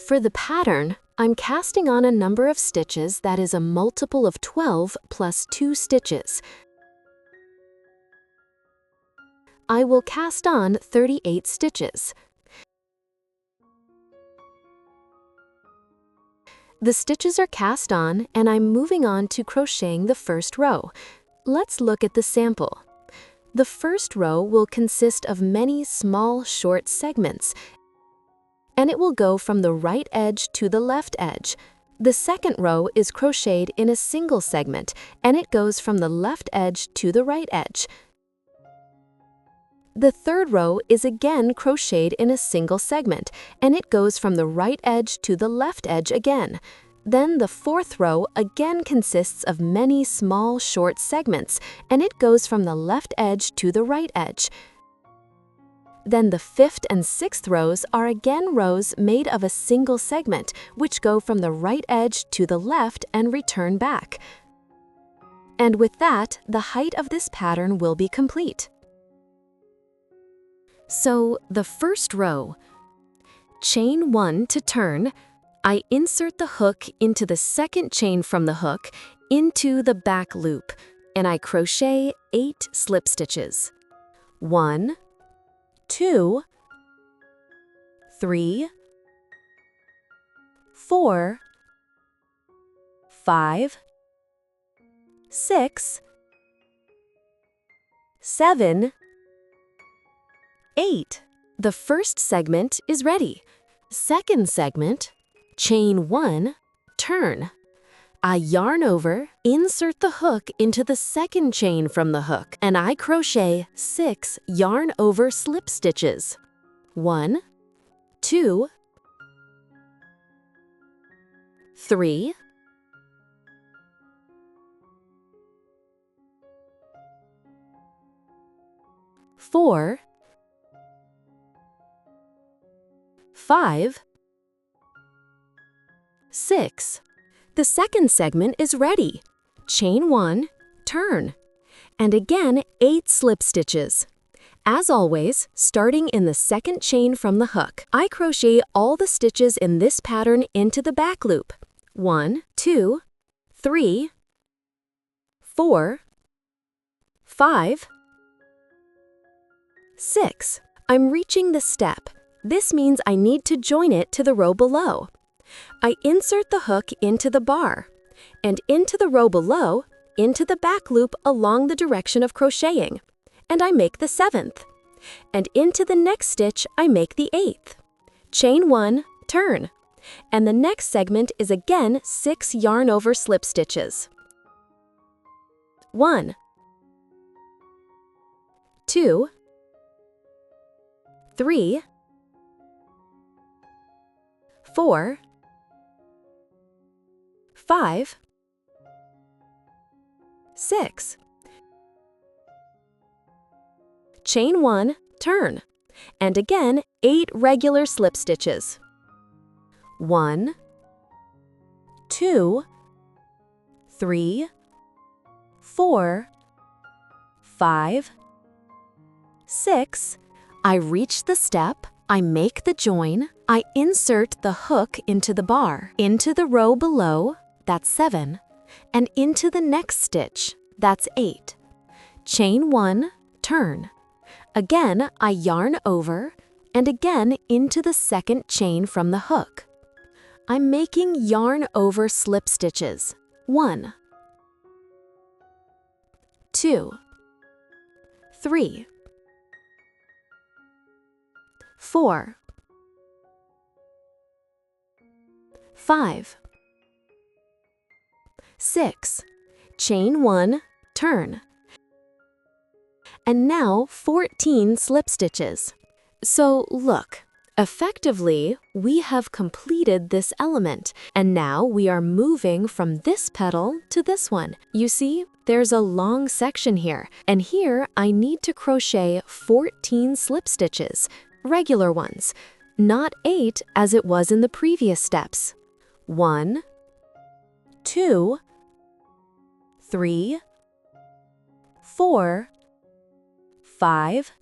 For the pattern, I'm casting on a number of stitches that is a multiple of 12 plus 2 stitches. I will cast on 38 stitches. The stitches are cast on, and I'm moving on to crocheting the first row. Let's look at the sample. The first row will consist of many small, short segments, and it will go from the right edge to the left edge. The second row is crocheted in a single segment, and it goes from the left edge to the right edge. The third row is again crocheted in a single segment, and it goes from the right edge to the left edge again. Then the fourth row again consists of many small, short segments, and it goes from the left edge to the right edge. Then the fifth and sixth rows are again rows made of a single segment, which go from the right edge to the left and return back. And with that, the height of this pattern will be complete. So, the first row, chain 1 to turn, I insert the hook into the second chain from the hook into the back loop, and I crochet 8 slip stitches. 1, 2, 3, 4, 5, 6, 7, 8. The first segment is ready. Second segment, chain 1, turn. I yarn over, insert the hook into the second chain from the hook, and I crochet 6 yarn over slip stitches. 1, 2, 3, 4, 5, 6. The second segment is ready. Chain 1, turn. And again, 8 slip stitches. As always, starting in the second chain from the hook, I crochet all the stitches in this pattern into the back loop. 1, 2, 3, 4, 5, 6. I'm reaching the step. This means I need to join it to the row below. I insert the hook into the bar, and into the row below, into the back loop along the direction of crocheting, and I make the 7th. And into the next stitch, I make the 8th. Chain 1, turn. And the next segment is again 6 yarn over slip stitches. 1, 2, 3, 4, 5, 6. Chain 1, turn, and again 8 regular slip stitches. 1, 2, 3, 4, 5, 6. I reach the step, I make the join, I insert the hook into the bar, into the row below, that's 7, and into the next stitch, that's 8. Chain 1, turn. Again, I yarn over, and again into the second chain from the hook. I'm making yarn over slip stitches. 1, 2, 3, 4, 5, 6. Chain 1, turn. And now 14 slip stitches. So look, effectively, we have completed this element, and now we are moving from this petal to this one. You see, there's a long section here, and here I need to crochet 14 slip stitches, regular ones, not 8 as it was in the previous steps. 1, 2, 3, 4, 5,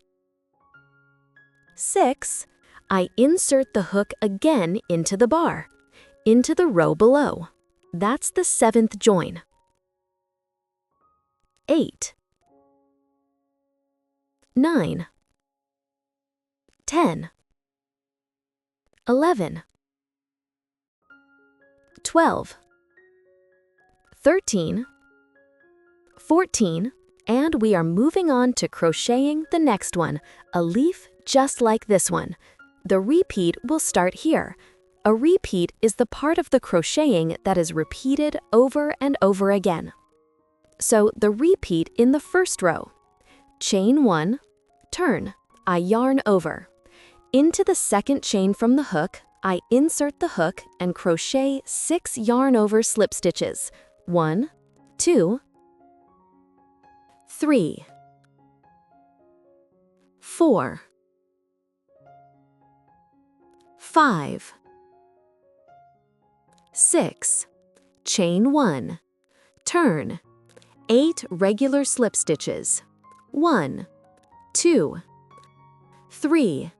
6. I insert the hook again into the bar, into the row below. That's the 7th join. 8, 9, 10, 11, 12, 13, 14, and we are moving on to crocheting the next one, a leaf just like this one. The repeat will start here. A repeat is the part of the crocheting that is repeated over and over again. So the repeat in the first row. Chain 1, turn, I yarn over. Into the second chain from the hook, I insert the hook and crochet 6 yarn over slip stitches. 1, 2, 3, 4, 5, 6, chain 1, turn, 8 regular slip stitches. 1, 2, 3,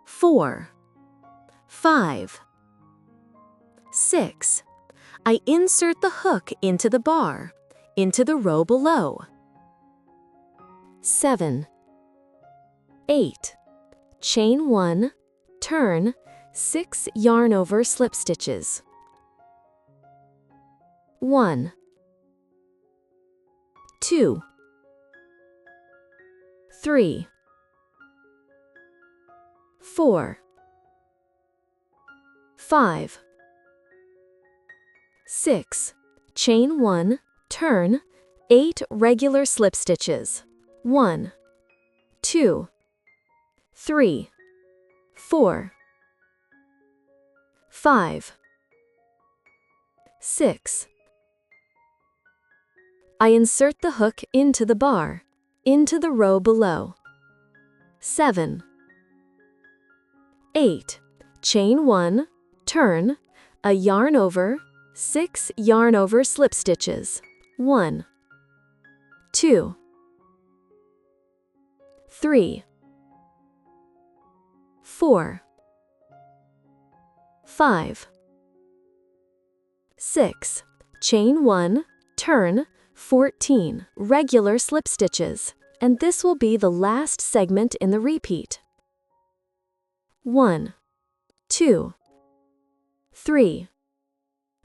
4, 5, 6. I insert the hook into the bar, into the row below. 7, 8, chain 1, turn, 6 yarn over slip stitches. 1, 2, 3, 4, 5, 6, chain 1, turn, 8 regular slip stitches. 1, 2, 3, 4, 5, 6. I insert the hook into the bar, into the row below. 7, 8, chain 1, turn, a yarn over, 6 yarn over slip stitches. 1, 2, 3, 4, 5, 6, chain 1, turn, 14 regular slip stitches, and this will be the last segment in the repeat. 1, 2, 3,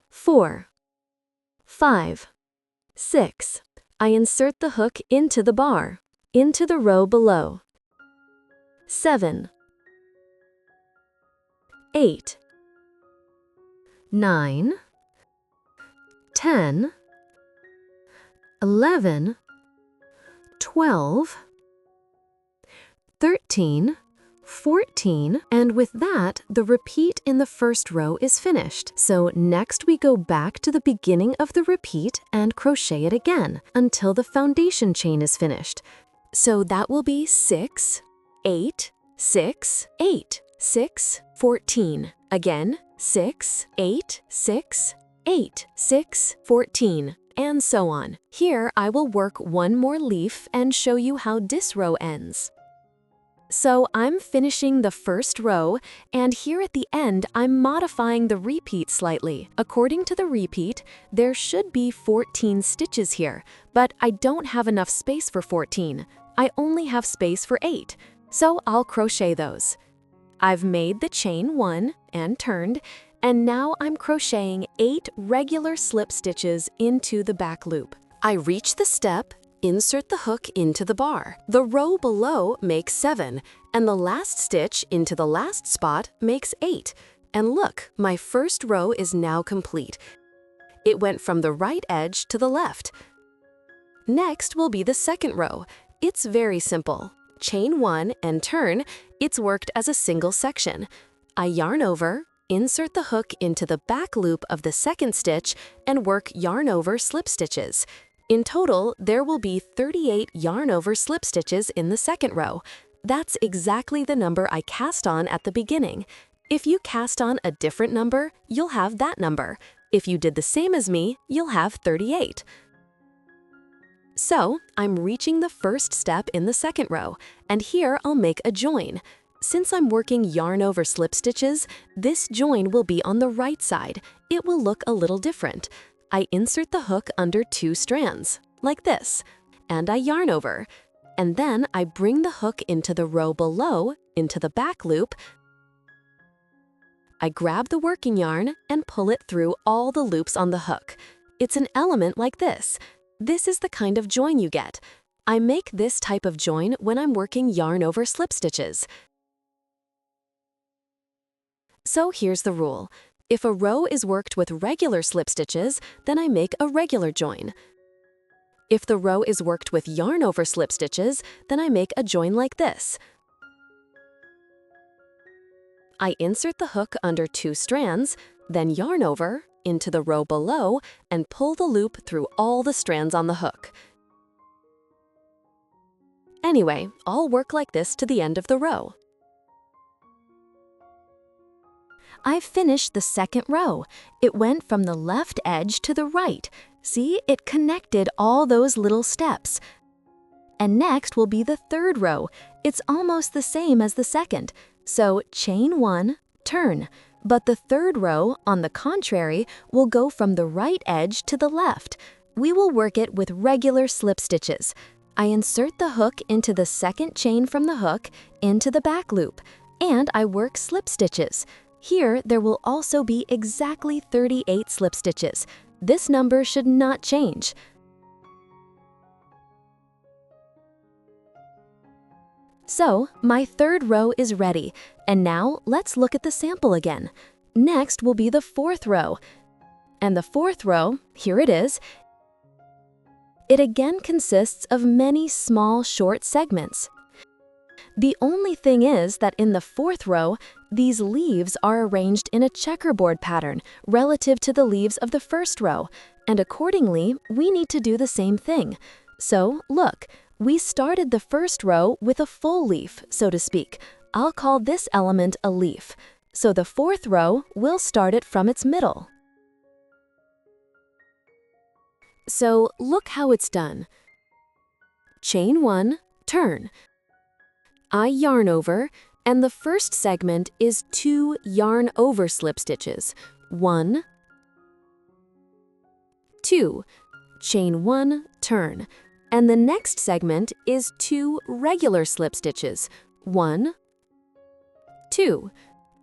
4, 5, 6. I insert the hook into the bar, into the row below. 7, 8, 9, 10, 11, 12, 13, 14, and with that, the repeat in the first row is finished. So next we go back to the beginning of the repeat and crochet it again until the foundation chain is finished. So that will be 6, 8, 6, 8, 6, 14. Again, 6, 8, 6, 8, 6, 14, and so on. Here I will work one more leaf and show you how this row ends. So I'm finishing the first row, and here at the end I'm modifying the repeat slightly. According to the repeat, there should be 14 stitches here, but I don't have enough space for 14. I only have space for 8, so I'll crochet those. I've made the chain 1 and turned, and now I'm crocheting 8 regular slip stitches into the back loop. I reach the step, insert the hook into the bar. The row below makes 7, and the last stitch into the last spot makes 8. And look, my first row is now complete. It went from the right edge to the left. Next will be the second row. It's very simple. Chain 1 and turn, it's worked as a single section. I yarn over, insert the hook into the back loop of the second stitch, and work yarn over slip stitches. In total, there will be 38 yarn over slip stitches in the second row. That's exactly the number I cast on at the beginning. If you cast on a different number, you'll have that number. If you did the same as me, you'll have 38. So, I'm reaching the first step in the second row, and here I'll make a join. Since I'm working yarn over slip stitches, this join will be on the right side. It will look a little different. I insert the hook under 2 strands, like this, and I yarn over. And then I bring the hook into the row below, into the back loop. I grab the working yarn and pull it through all the loops on the hook. It's an element like this. This is the kind of join you get. I make this type of join when I'm working yarn over slip stitches. So here's the rule. If a row is worked with regular slip stitches, then I make a regular join. If the row is worked with yarn over slip stitches, then I make a join like this. I insert the hook under 2 strands, then yarn over into the row below and pull the loop through all the strands on the hook. Anyway, I'll work like this to the end of the row. I've finished the second row. It went from the left edge to the right. See, it connected all those little steps. And next will be the third row. It's almost the same as the second. So chain 1, turn. But the third row, on the contrary, will go from the right edge to the left. We will work it with regular slip stitches. I insert the hook into the second chain from the hook, into the back loop, and I work slip stitches. Here, there will also be exactly 38 slip stitches. This number should not change. So, my third row is ready, and now let's look at the sample again. Next will be the fourth row. And the fourth row, here it is. It again consists of many small, short segments. The only thing is that in the fourth row, these leaves are arranged in a checkerboard pattern relative to the leaves of the first row, and accordingly, we need to do the same thing. So, look, we started the first row with a full leaf, so to speak. I'll call this element a leaf. So the fourth row, we'll start it from its middle. So look how it's done. Chain 1, turn. I yarn over, and the first segment is 2 yarn over slip stitches. 1, 2, chain 1, turn. And the next segment is 2 regular slip stitches. 1, 2,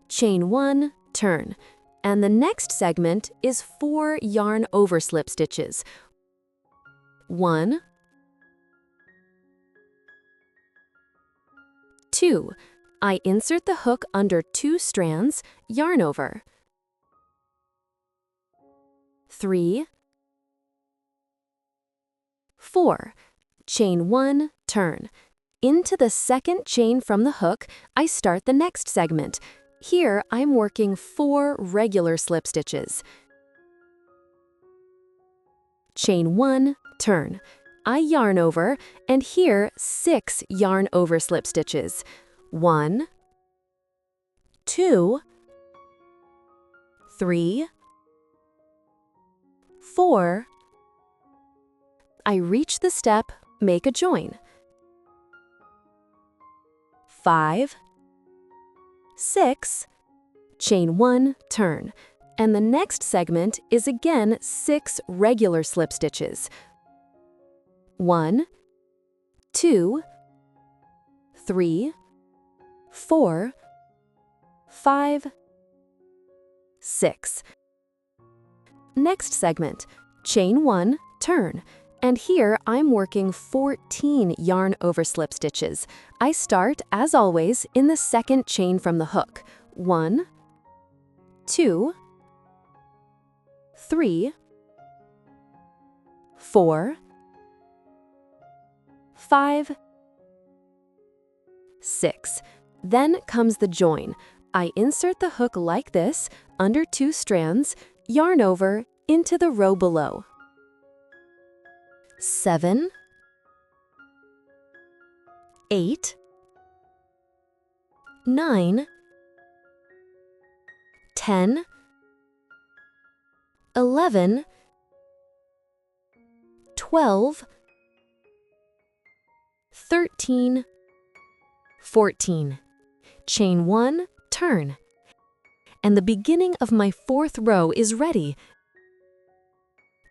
chain 1, turn. And the next segment is 4 yarn over slip stitches. 1, 2. I insert the hook under 2 strands, yarn over. 3, 4. Chain 1, turn. Into the second chain from the hook, I start the next segment. Here, I'm working 4 regular slip stitches. Chain 1, turn. I yarn over, and here 6 yarn over slip stitches. 1, 2, 3, 4. I reach the step, make a join. 5, 6, chain 1, turn. And the next segment is again 6 regular slip stitches. 1, 2, 3, 4, 5, 6. Next segment, chain 1, turn. And here I'm working 14 yarn over slip stitches. I start, as always, in the second chain from the hook. 1, 2, 3, 4, 5, 6. Then comes the join. I insert the hook like this, under 2 strands, yarn over, into the row below. 7, 8, 9, 10, 11, 12, 13, 14. chain 1, turn. And the beginning of my 4th row is ready.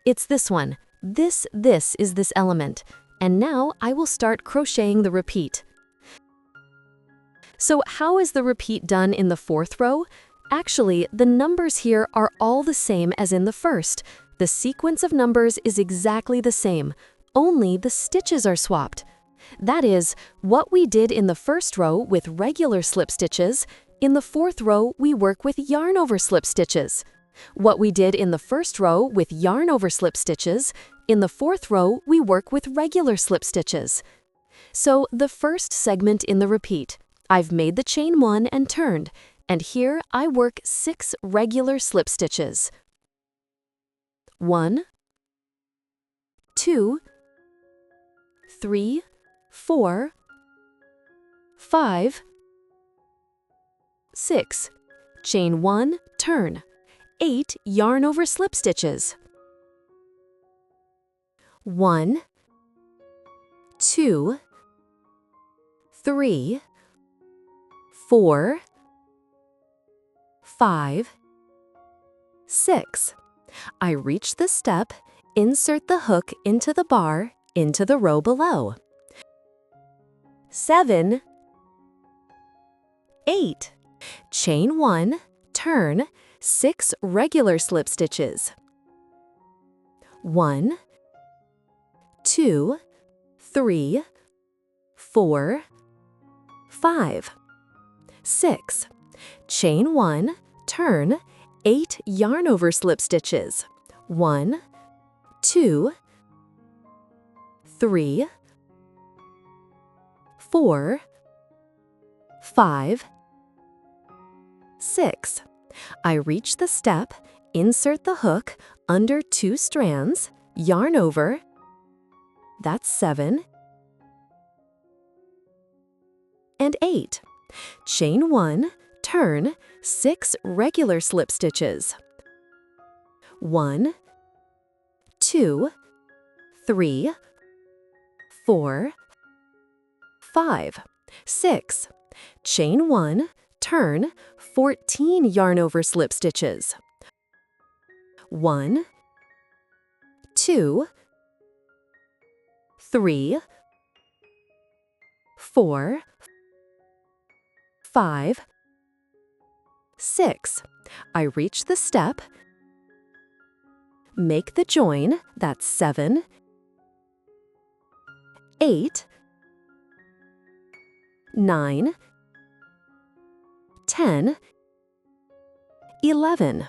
It's this one. This is this element. And now I will start crocheting the repeat. So how is the repeat done in the 4th row? Actually, the numbers here are all the same as in the first. The sequence of numbers is exactly the same, only the stitches are swapped. That is, what we did in the 1st row with regular slip stitches, in the 4th row we work with yarn over slip stitches. What we did in the 1st row with yarn over slip stitches, in the 4th row we work with regular slip stitches. So the first segment in the repeat, I've made the chain 1 and turned, and here I work 6 regular slip stitches. 1, 2, 3, 4, 5, 6. Chain 1, turn. 8 yarn over slip stitches. 1, 2, 3, 4, 5, 6. I reach the step, insert the hook into the bar, into the row below. 7, 8. Chain 1, turn, 6 regular slip stitches. 1, 2, 3, 4, 5, 6. Chain 1, turn, 8 yarn over slip stitches. 1, 2, 3, 4, 5, 6. I reach the step, insert the hook under 2 strands, yarn over. That's 7 and 8. Chain 1, turn, 6 regular slip stitches. 1, 2, 3, 4, 5, 6. Chain 1, turn, 14 yarn over slip stitches. 1, 2, 3, 4, 5, 6. I reach the step, make the join, that's 7, 8, 9, 10, 11,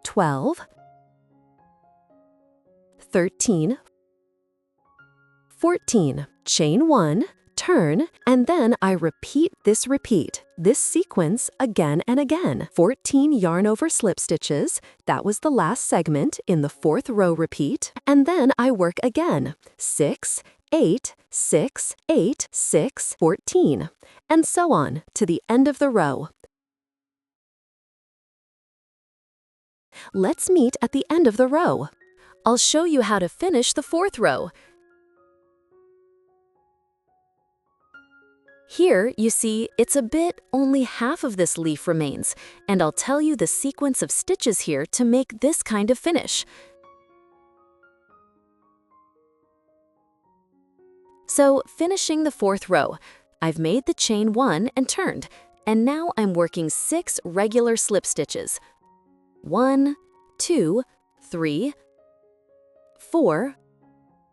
12, 13, 14. Chain 1, turn, and then I repeat this sequence again and again. 14 yarn over slip stitches, that was the last segment in the 4th row repeat, and then I work again. 6, 8, 6, 8, 6, 14, and so on to the end of the row. Let's meet at the end of the row. I'll show you how to finish the 4th row. Here, you see, it's a bit, only half of this leaf remains, and I'll tell you the sequence of stitches here to make this kind of finish. So, finishing the 4th row, I've made the chain 1 and turned, and now I'm working 6 regular slip stitches. 1, 2, 3, 4,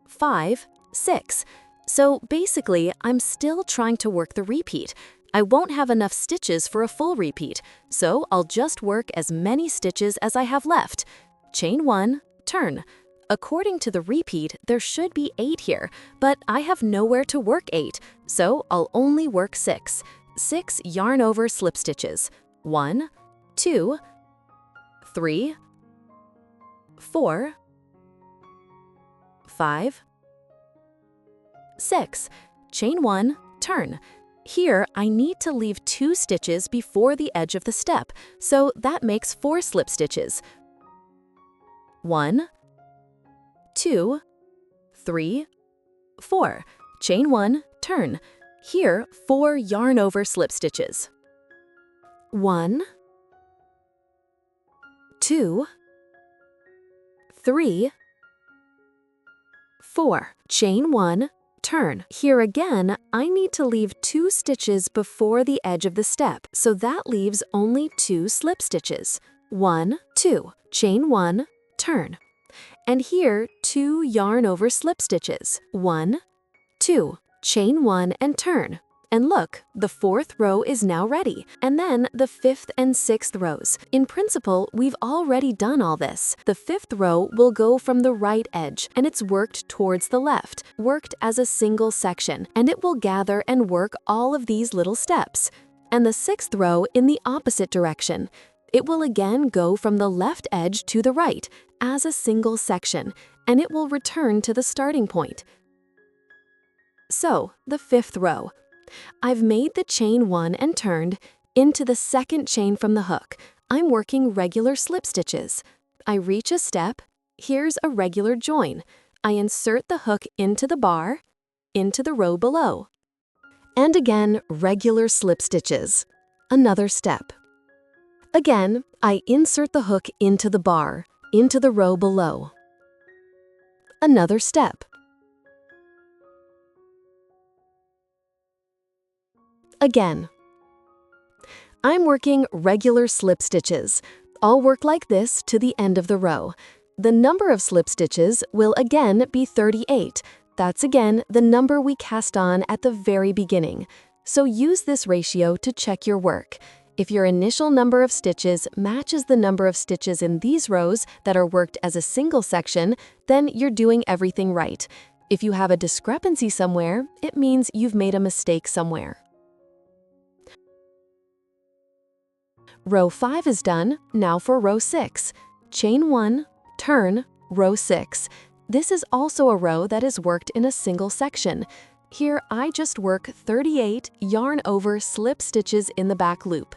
5, 6. So basically, I'm still trying to work the repeat. I won't have enough stitches for a full repeat, so I'll just work as many stitches as I have left. Chain 1, turn. According to the repeat, there should be 8 here, but I have nowhere to work 8, so I'll only work 6. 6 yarn over slip stitches. 1, 2, 3, 4, 5, 6. Chain 1, turn. Here, I need to leave 2 stitches before the edge of the step, so that makes 4 slip stitches. 1, 2, 3, 4. Chain 1, turn. Here, 4 yarn over slip stitches. 1, 2, 3, 4. Chain 1, turn. Here again, I need to leave 2 stitches before the edge of the step, so that leaves only 2 slip stitches. 1, 2. Chain 1, turn. And here, 2 yarn over slip stitches. 1, 2. Chain 1 and turn. And look, the 4th row is now ready. And then the 5th and 6th rows. In principle, we've already done all this. The 5th row will go from the right edge, and it's worked towards the left, worked as a single section, and it will gather and work all of these little steps. And the 6th row in the opposite direction. It will again go from the left edge to the right, as a single section, and it will return to the starting point. So, the 5th row. I've made the chain 1 and turned into the 2nd chain from the hook. I'm working regular slip stitches. I reach a step, here's a regular join. I insert the hook into the bar, into the row below. And again, regular slip stitches. Another step. Again, I insert the hook into the bar, into the row below. Another step. Again. I'm working regular slip stitches. I'll work like this to the end of the row. The number of slip stitches will again be 38. That's again the number we cast on at the very beginning. So use this ratio to check your work. If your initial number of stitches matches the number of stitches in these rows that are worked as a single section, then you're doing everything right. If you have a discrepancy somewhere, it means you've made a mistake somewhere. Row 5 is done, now for row 6. Chain 1, turn, row 6. This is also a row that is worked in a single section. Here I just work 38 yarn over slip stitches in the back loop.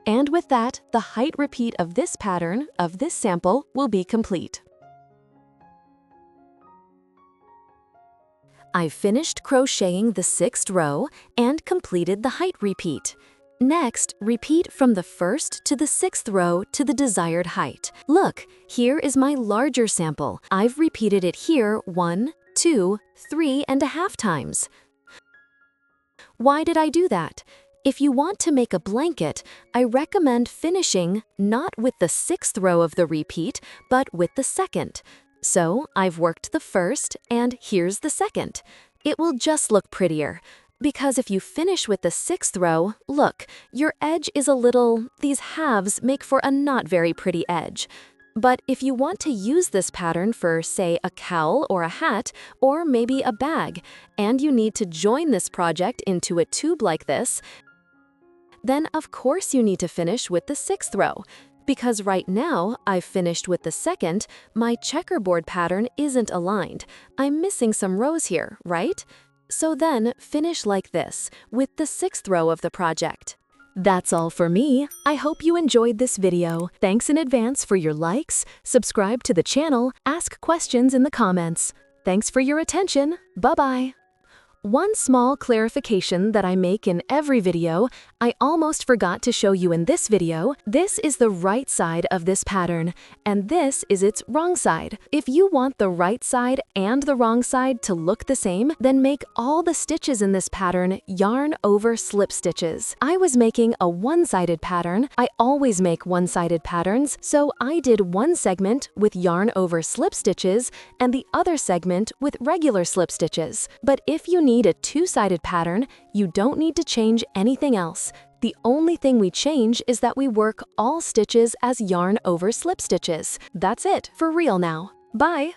And with that, the height repeat of this pattern, of this sample, will be complete. I've finished crocheting the 6th row and completed the height repeat. Next, repeat from the 1st to the 6th row to the desired height. Look, here is my larger sample. I've repeated it here 1, 2, 3.5 times. Why did I do that? If you want to make a blanket, I recommend finishing not with the 6th row of the repeat, but with the 2nd. So I've worked the 1st, and here's the 2nd. It will just look prettier. Because if you finish with the 6th row, look, your edge is a little, these halves make for a not very pretty edge. But if you want to use this pattern for, say, a cowl or a hat, or maybe a bag, and you need to join this project into a tube like this, then of course you need to finish with the 6th row. Because right now, I've finished with the 2nd, my checkerboard pattern isn't aligned. I'm missing some rows here, right? So then, finish like this, with the 6th row of the project. That's all for me. I hope you enjoyed this video. Thanks in advance for your likes, subscribe to the channel, ask questions in the comments. Thanks for your attention. Bye-bye. One small clarification that I make in every video, I almost forgot to show you in this video. This is the right side of this pattern, and this is its wrong side. If you want the right side and the wrong side to look the same, then make all the stitches in this pattern yarn over slip stitches. I was making a one-sided pattern. I always make one-sided patterns, so I did one segment with yarn over slip stitches and the other segment with regular slip stitches. But if you need a two-sided pattern, you don't need to change anything else. The only thing we change is that we work all stitches as yarn over slip stitches. That's it for real now. Bye!